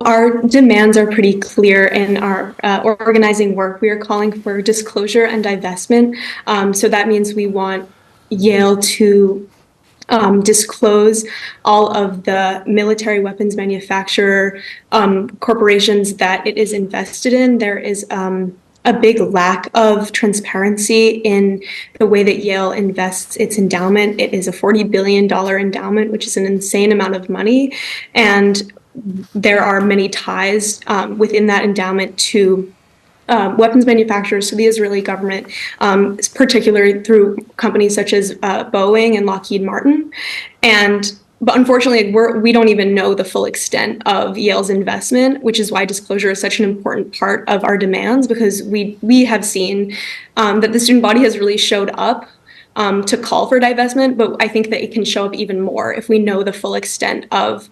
Our demands are pretty clear in our organizing work. We are calling for disclosure and divestment. So that means we want Yale to disclose all of the military weapons manufacturer corporations that it is invested in. There is a big lack of transparency in the way that Yale invests its endowment. It is a $40 billion endowment, which is an insane amount of money. And there are many ties within that endowment to weapons manufacturers, to the Israeli government, particularly through companies such as Boeing and Lockheed Martin. But unfortunately, we don't even know the full extent of Yale's investment, which is why disclosure is such an important part of our demands, because we have seen that the student body has really showed up to call for divestment, but I think that it can show up even more if we know the full extent of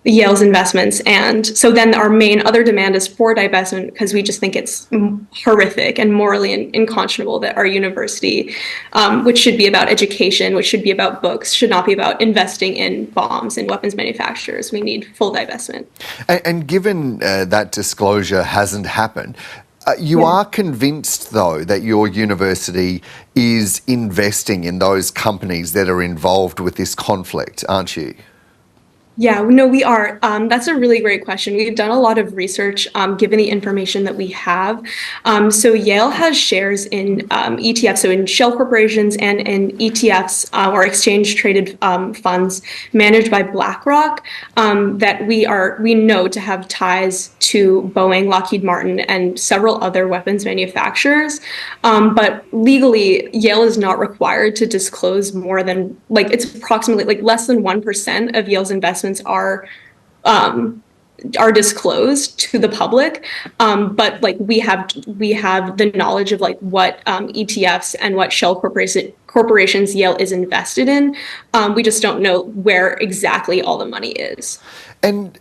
Yale's investments. And so then our main other demand is for divestment, because we just think it's horrific and morally unconscionable that our university, which should be about education, which should be about books, should not be about investing in bombs and weapons manufacturers. We need full divestment. And given that disclosure hasn't happened, you are convinced, though, that your university is investing in those companies that are involved with this conflict, aren't you? Yeah, no, we are. That's a really great question. We've done a lot of research given the information that we have. So Yale has shares in ETFs, so in shell corporations and in ETFs or exchange traded funds managed by BlackRock that we know to have ties to Boeing, Lockheed Martin, and several other weapons manufacturers. But legally, Yale is not required to disclose more than, it's approximately less than 1% of Yale's investments are disclosed to the public, but we have the knowledge of what ETFs and what shell corporations Yale is invested in. We just don't know where exactly all the money is. And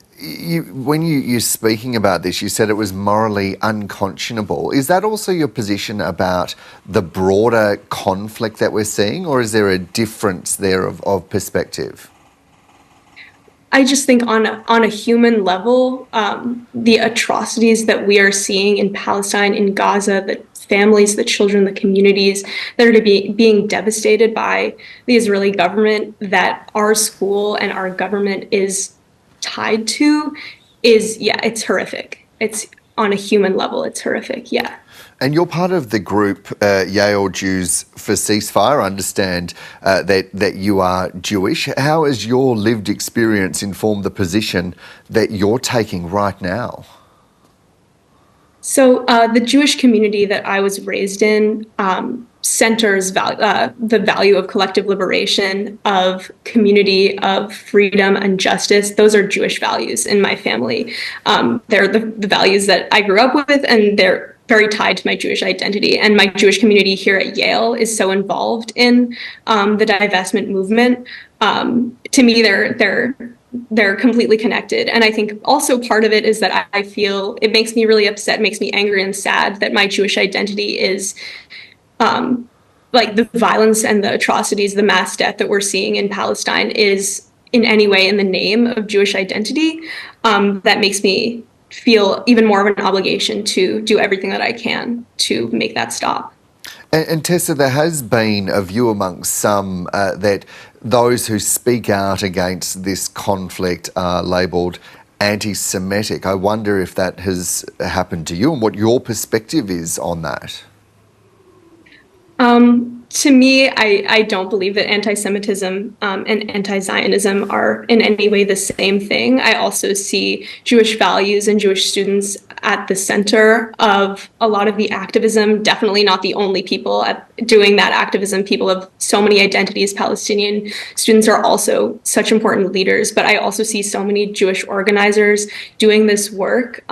when you're speaking about this, you said it was morally unconscionable. Is that also your position about the broader conflict that we're seeing, or is there a difference there of perspective? I just think on a human level, the atrocities that we are seeing in Palestine, in Gaza, the families, the children, the communities that are being devastated by the Israeli government, that our school and our government is tied to, it's horrific. It's on a human level, it's horrific, yeah. And you're part of the group Yale Jews for Ceasefire. I understand that you are Jewish. How has your lived experience informed the position that you're taking right now? So the Jewish community that I was raised in centers the value of collective liberation, of community, of freedom and justice. Those are Jewish values in my family. They're the values that I grew up with, and they're very tied to my Jewish identity. And my Jewish community here at Yale is so involved in the divestment movement. To me, they're completely connected. And I think also part of it is that I feel it makes me really upset, makes me angry and sad that my Jewish identity is the violence and the atrocities, the mass death that we're seeing in Palestine is in any way in the name of Jewish identity. That makes me feel even more of an obligation to do everything that I can to make that stop. And Tessa, there has been a view amongst some that those who speak out against this conflict are labelled anti-Semitic. I wonder if that has happened to you and what your perspective is on that. To me, I don't believe that anti-Semitism and anti-Zionism are in any way the same thing. I also see Jewish values and Jewish students at the center of a lot of the activism, definitely not the only people doing that activism. People of so many identities. Palestinian students are also such important leaders, but I also see so many Jewish organizers doing this work.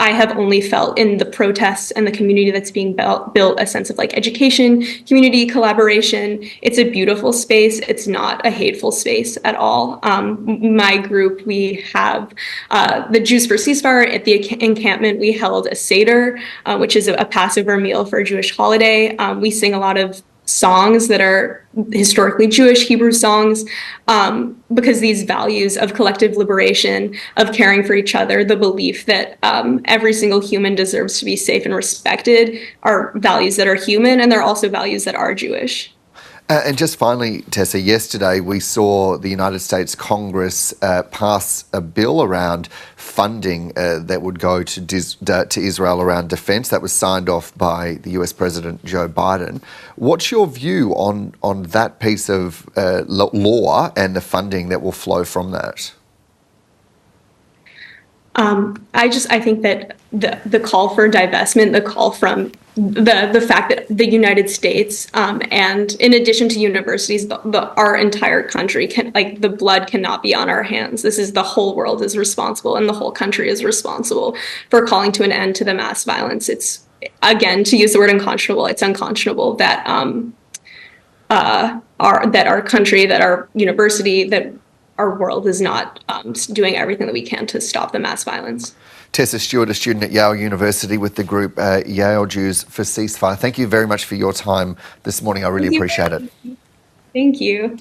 I have only felt in the protests and the community that's being built a sense of education, community, collaboration. It's a beautiful space. It's not a hateful space at all. My group, we have the Jews for Ceasefire. At the encampment, we held a Seder, which is a Passover meal for a Jewish holiday. We sing a lot of songs that are historically Jewish, Hebrew songs, because these values of collective liberation, of caring for each other, the belief that every single human deserves to be safe and respected are values that are human, and they're also values that are Jewish. And just finally, Tessa, yesterday we saw the United States Congress pass a bill around funding that would go to Israel around defence. That was signed off by the US President Joe Biden. What's your view on that piece of law and the funding that will flow from that? I think that the call for divestment, the call from the fact that the United States, and in addition to universities, our entire country the blood cannot be on our hands. This is the whole world is responsible, and the whole country is responsible for calling to an end to the mass violence. It's, again, to use the word unconscionable, it's unconscionable that our country, that our university, that our world is not doing everything that we can to stop the mass violence. Tessa Stewart, a student at Yale University with the group Yale Jews for Ceasefire. Thank you very much for your time this morning. I really appreciate it. Thank you.